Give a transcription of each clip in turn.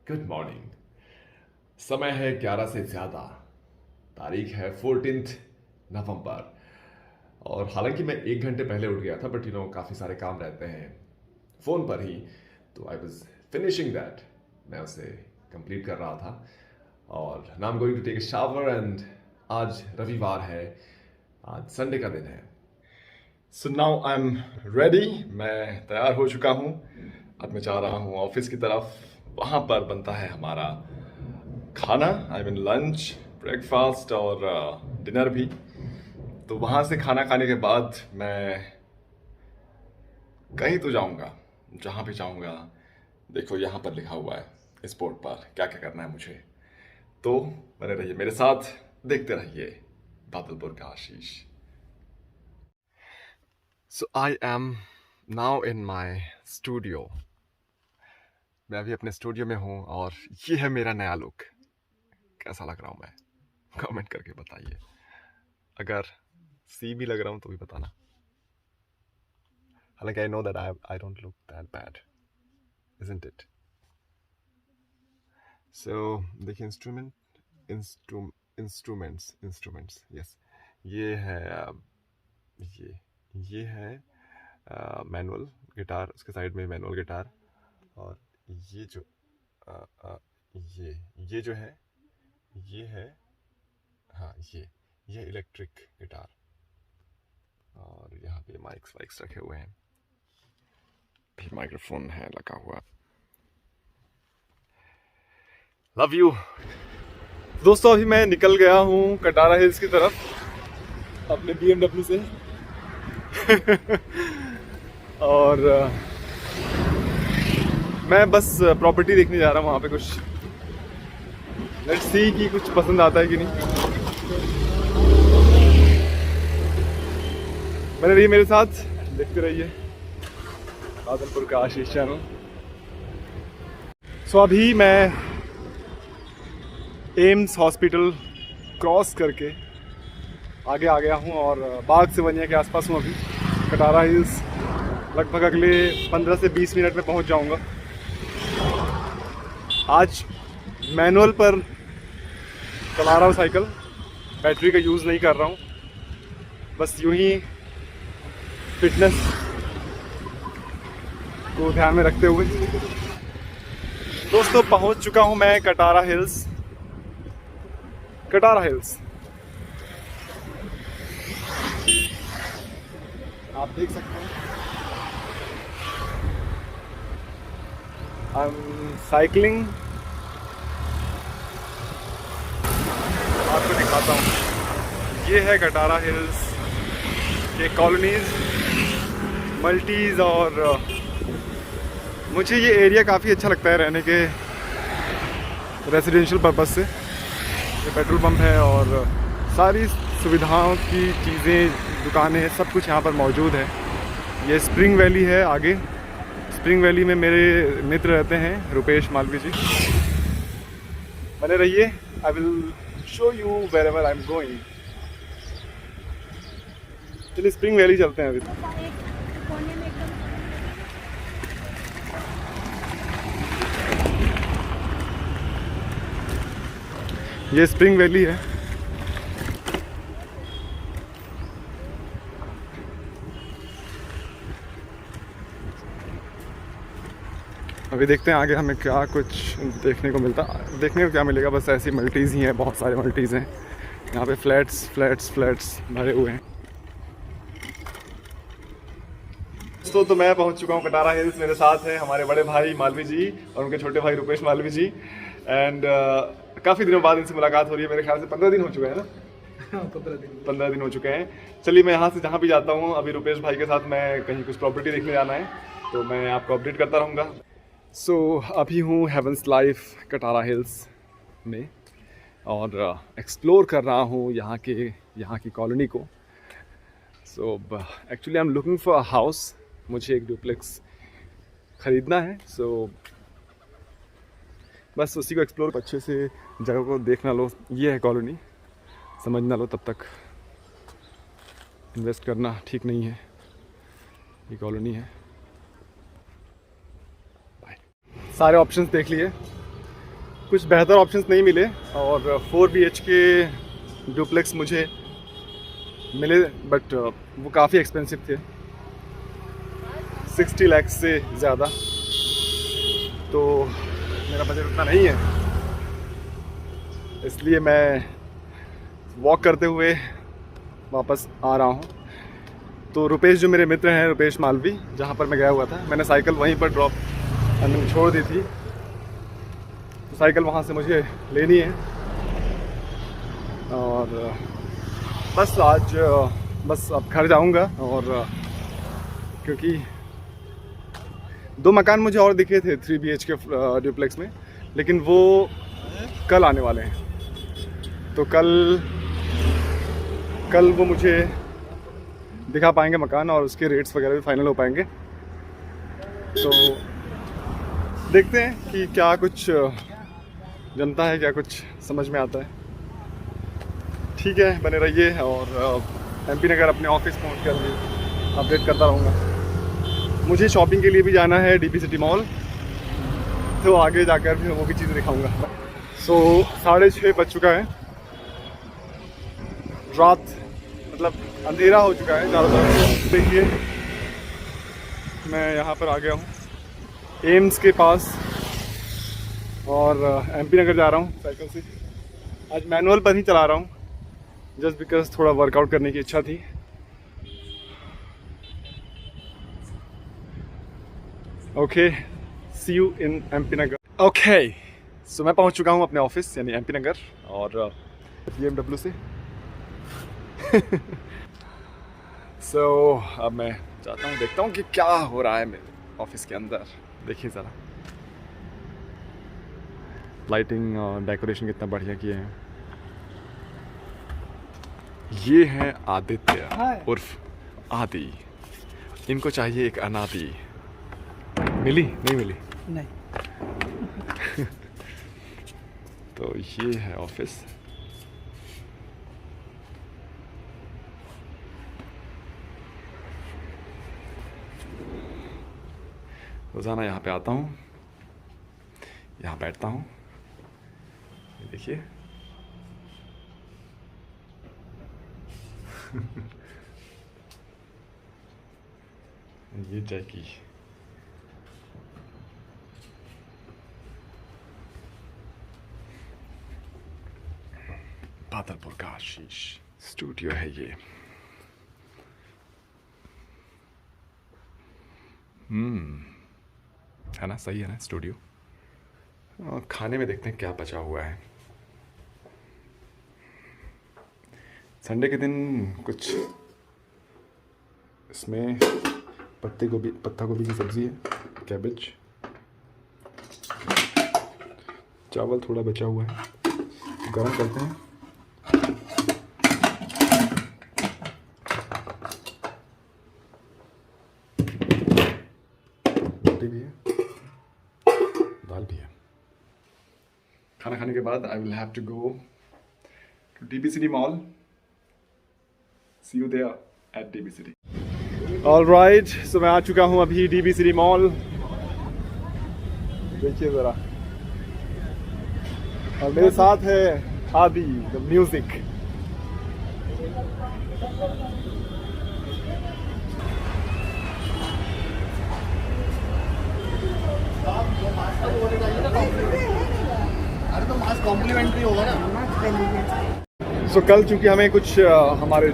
Good morning. समय है 11 से ज़्यादा। तारीख है 14 नवंबर। और हालांकि मैं 1 घंटे पहले उठ गया था, बट काफ़ी सारे काम रहते हैं फ़ोन पर ही, तो आई वॉज फिनिशिंग दैट। मैं उसे कंप्लीट कर रहा था और now I am going to take a shower and आज रविवार है, आज संडे का दिन है। So now I am ready, मैं तैयार हो चुका हूँ। अब मैं जा रहा हूँ ऑफिस की तरफ। वहाँ पर बनता है हमारा खाना, आई मीन लंच, ब्रेकफास्ट और डिनर भी। तो वहाँ से खाना खाने के बाद मैं कहीं तो जाऊँगा, जहाँ भी जाऊँगा। देखो यहाँ पर लिखा हुआ है इस बोर्ड पर क्या क्या करना है मुझे। तो बने रहिए मेरे साथ, देखते रहिए बादलपुर का Ashish. So I am now in my studio. मैं अभी अपने स्टूडियो में हूँ और ये है मेरा नया लुक। कैसा लग रहा हूँ मैं? कमेंट करके बताइए। अगर सी भी लग रहा हूँ तो भी बताना। हालांकि I know that I don't look that bad, isn't it? So देखिए, इंस्ट्रूमेंट्स यस। ये है ये ये है मैनुअल गिटार, उसके साइड में मैनुअल गिटार। और ये जो अ, अ, ये जो है, ये है, हाँ ये इलेक्ट्रिक गिटार। और यहाँ पे माइक्स वाइक्स रखे हुए हैं, भी माइक्रोफोन है लगा हुआ। लव यू दोस्तों। अभी मैं निकल गया हूँ कटारा हिल्स की तरफ अपने BMW से और मैं बस प्रॉपर्टी देखने जा रहा हूँ वहाँ पे। कुछ लेट्स सी कि कुछ पसंद आता है कि नहीं। बने रहिए मेरे साथ, देखते रहिए बादलपुर का आशीष चैनल। सो अभी मैं एम्स हॉस्पिटल क्रॉस करके आगे आ गया हूँ और बाग सिवनिया के आसपास हूँ अभी। कटारा हिल्स लगभग अगले 15 से 20 मिनट में पहुँच जाऊँगा। आज मैनुअल पर चला रहा हूँ साइकिल, बैटरी का यूज़ नहीं कर रहा हूँ, बस यूँ ही फिटनेस को ध्यान में रखते हुए। दोस्तों पहुँच चुका हूँ मैं कटारा हिल्स। आप देख सकते हैं आई एम साइकिलिंग। आपको दिखाता हूँ, ये है कटारा हिल्स के कॉलोनीज, मल्टीज। और मुझे ये एरिया काफ़ी अच्छा लगता है रहने के रेजिडेंशियल पर्पस से। ये पेट्रोल पंप है और सारी सुविधाओं की चीज़ें, दुकानें, सब कुछ यहाँ पर मौजूद है। ये स्प्रिंग वैली है आगे। स्प्रिंग वैली में मेरे मित्र रहते हैं, रुपेश मालवी जी। बने रहिए, I will show you wherever I am going. चलिए स्प्रिंग वैली चलते हैं अभी। ये स्प्रिंग वैली है। अभी देखते हैं आगे हमें क्या कुछ देखने को मिलता। देखने को क्या मिलेगा, बस ऐसी मल्टीज़ ही हैं, बहुत सारे मल्टीज़ हैं यहाँ पे। फ्लैट्स भरे हुए हैं। तो मैं पहुंच चुका हूँ कटारा हिल्स। मेरे साथ हैं हमारे बड़े भाई मालवी जी और उनके छोटे भाई रुपेश मालवी जी। एंड काफ़ी दिनों बाद इनसे मुलाकात हो रही है। मेरे ख्याल से 15 दिन हो चुके हैं ना। 15 दिन हो चुके हैं। चलिए मैं यहाँ से जहाँ भी जाता हूँ, अभी रुपेश भाई के साथ मैं कहीं कुछ प्रॉपर्टी देखने जाना है, तो मैं आपको अपडेट करता रहूँगा। सो अभी हूँ हेवंस लाइफ कटारा हिल्स में और एक्सप्लोर कर रहा हूँ यहाँ की कॉलोनी को। So actually I am looking for a house. मुझे एक डुप्लेक्स ख़रीदना है। सो बस उसी को एक्सप्लोर अच्छे से जगह को देखना लो। ये है कॉलोनी, समझ ना लो तब तक इन्वेस्ट करना ठीक नहीं है। ये कॉलोनी है। बाय। सारे ऑप्शंस देख लिए। कुछ बेहतर ऑप्शंस नहीं मिले और 4 BHK डुप्लेक्स मुझे मिले, बट वो काफ़ी एक्सपेंसिव थे, 60 लाख से ज़्यादा, तो मेरा बजट उतना नहीं है, इसलिए मैं वॉक करते हुए वापस आ रहा हूँ। तो रुपेश जो मेरे मित्र हैं, रुपेश मालवी, जहाँ पर मैं गया हुआ था, मैंने साइकिल वहीं पर छोड़ दी थी, तो साइकिल वहाँ से मुझे लेनी है। और बस आज अब घर जाऊँगा, और क्योंकि 2 मकान मुझे और दिखे थे 3 BHK डुप्लेक्स में, लेकिन वो कल आने वाले हैं, तो कल वो मुझे दिखा पाएंगे मकान, और उसके रेट्स वगैरह भी फाइनल हो पाएंगे। तो देखते हैं कि क्या कुछ जनता है, क्या कुछ समझ में आता है। ठीक है, बने रहिए, और MP नगर अपने ऑफिस पहुंच कर भी अपडेट करता रहूँगा। मुझे शॉपिंग के लिए भी जाना है DP सिटी मॉल, तो आगे जाकर भी वो भी चीज़ें दिखाऊंगा। 6:30 बज चुका है, रात मतलब अंधेरा हो चुका है चारों तरफ। देखिए मैं यहाँ पर आ गया हूँ एम्स के पास, और MP नगर जा रहा हूँ साइकिल से। आज मैनुअल पर ही चला रहा हूँ, जस्ट बिकॉज थोड़ा वर्कआउट करने की इच्छा थी। Okay, see you in MP Nagar. Okay, so मैं पहुँच चुका हूँ अपने ऑफिस यानी MP नगर, और BMW से। अब मैं जाता हूँ, देखता हूँ कि क्या हो रहा है मेरे ऑफिस के अंदर। देखिए ज़रा लाइटिंग और डेकोरेशन कितना बढ़िया किए हैं। ये हैं आदित्य उर्फ आदि, इनको चाहिए एक अनादि। मिली नहीं मिली? नहीं। तो ये है ऑफिस। रोज़ाना यहाँ पे आता हूँ, यहाँ बैठता हूँ, ये देखिए। ये जैकी, बादलपुर का आशीष स्टूडियो है ये। है ना, सही है ना स्टूडियो। और खाने में देखते हैं क्या बचा हुआ है। संडे के दिन कुछ इसमें पत्ता गोभी की सब्ज़ी है, कैबेज, चावल थोड़ा बचा हुआ है, गरम करते हैं। रोटी भी है, दाल भी है। खाना खाने के बाद I will have to go to DP city mall. See you there at DP City. All right, so मैं आ चुका हूँ अभी DP सिटी मॉल। देखिए ज़रा, और मेरे साथ है आदि द म्यूजिक। अरे तो मास्क कॉम्प्लीमेंट्री होगा ना। सो कल चूँकि हमें कुछ हमारे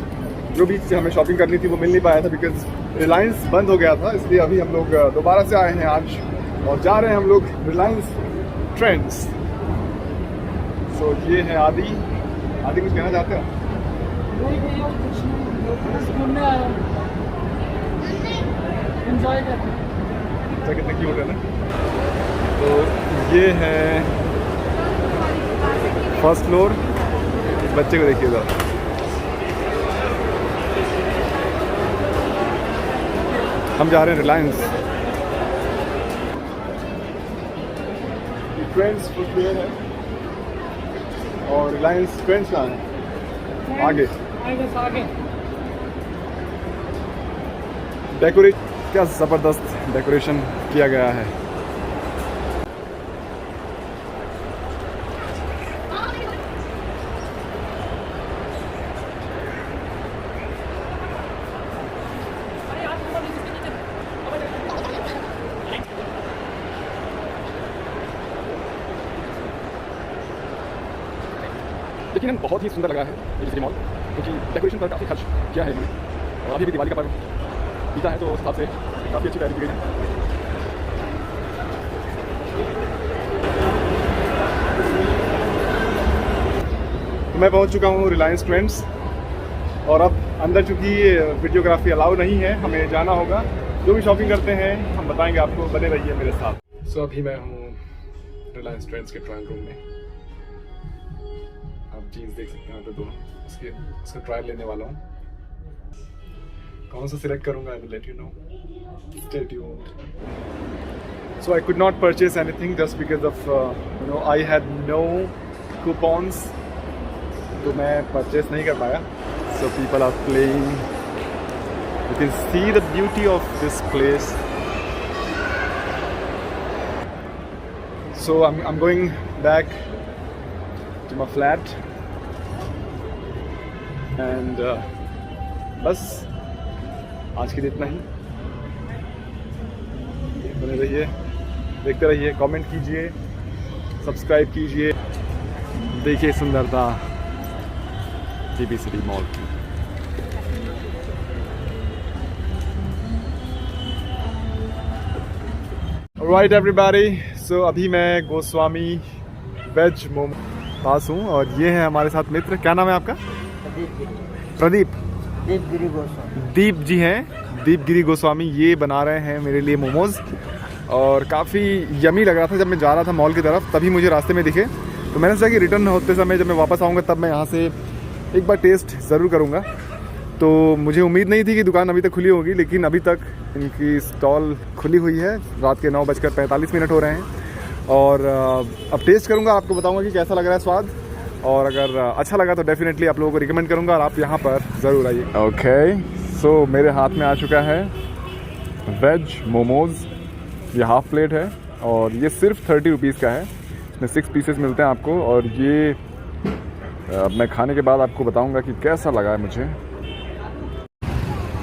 जो भी हमें शॉपिंग करनी थी वो मिल नहीं पाया था, बिकॉज रिलायंस बंद हो गया था, इसलिए अभी हम लोग दोबारा से आए हैं आज, और जा रहे हैं हम लोग रिलायंस ट्रेंड्स। सो ये है आदि। आदि कुछ कहना चाहते हो? अच्छा, कितने क्यूट है ना। तो ये है फर्स्ट फ्लोर, बच्चे को देखिए ज़रा। हम जा रहे हैं रिलायंस। ट्रेंड्स फुटवेयर है, और रिलायंस ट्रेंड्स कहाँ है? आगे डेकोरेट, क्या ज़बरदस्त डेकोरेशन किया गया है। यकीनन बहुत ही सुंदर लगा है ये सिटी मॉल, क्योंकि डेकोरेशन पर काफ़ी खर्च किया है इन्होंने, और अभी भी दिवाली का पर्व बीता है तो उस हिसाब से काफ़ी अच्छी तैयारी की गई है। मैं पहुंच चुका हूं रिलायंस ट्रेंड्स, और अब अंदर चूँकि वीडियोग्राफी अलाउ नहीं है, हमें जाना होगा। जो भी शॉपिंग करते हैं हम बताएंगे आपको, बने रहिए मेरे साथ। सो अभी मैं हूँ रिलायंस ट्रेंड्स के ट्रायल रूम में। आप जीन्स देख सकते हैं तो दोनों उसका ट्रायल लेने वाला हूँ। कौन सा सिलेक्ट करूँगा, I will let you know, stay tuned. So I could not purchase anything just because of I had no coupons, तो मैं परचेज नहीं कर पाया। So people are playing, you can see the beauty of this place. So I'm going back to my flat and बस आज के लिए इतना ही। बने रहिए, देखते रहिए, कमेंट कीजिए, सब्सक्राइब कीजिए, देखिए सुंदरता जीबी सिटी मॉल की। Alright everybody, so अभी मैं गोस्वामी वेज मोमो पास हूँ, और ये है हमारे साथ मित्र। क्या नाम है आपका? प्रदीप। दीपगिरी गोस्वामी। दीप जी हैं, दीपगिरी गोस्वामी। ये बना रहे हैं मेरे लिए मोमोज़, और काफ़ी यमी लग रहा था। जब मैं जा रहा था मॉल की तरफ तभी मुझे रास्ते में दिखे, तो मैंने सोचा कि रिटर्न होते समय जब मैं वापस आऊँगा तब मैं यहाँ से एक बार टेस्ट ज़रूर करूँगा। तो मुझे उम्मीद नहीं थी कि दुकान अभी तक खुली होगी, लेकिन अभी तक इनकी स्टॉल खुली हुई है। रात के 9:45 हो रहे हैं, और अब टेस्ट करूंगा, आपको बताऊंगा कि कैसा लग रहा है स्वाद, और अगर अच्छा लगा तो डेफिनेटली आप लोगों को रिकमेंड करूंगा, और आप यहाँ पर ज़रूर आइए। ओके, सो मेरे हाथ में आ चुका है वेज मोमोज़। ये हाफ प्लेट है, और ये सिर्फ 30 रुपीज़ का है। इसमें 6 पीसेस मिलते हैं आपको, और ये मैं खाने के बाद आपको बताऊँगा कि कैसा लगा है मुझे।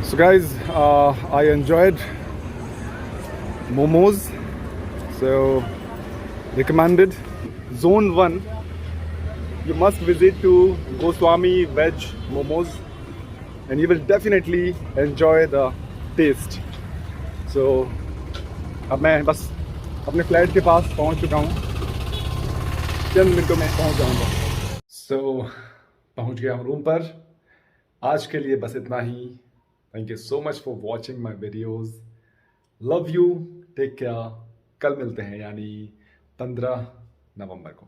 So guys, I enjoyed momos, so recommended. Zone 1, you must visit to Goswami Veg Momos, and you will definitely enjoy the taste. So अब मैं बस अपने फ्लैट के पास पहुंच चुका हूं, चंद मिनटों में पहुंच जाऊंगा। So पहुंच गया हूं रूम पर। आज के लिए बस इतना ही। Thank you so much for watching my videos. Love you. Take care. कल मिलते हैं, यानी 15 नवंबर को।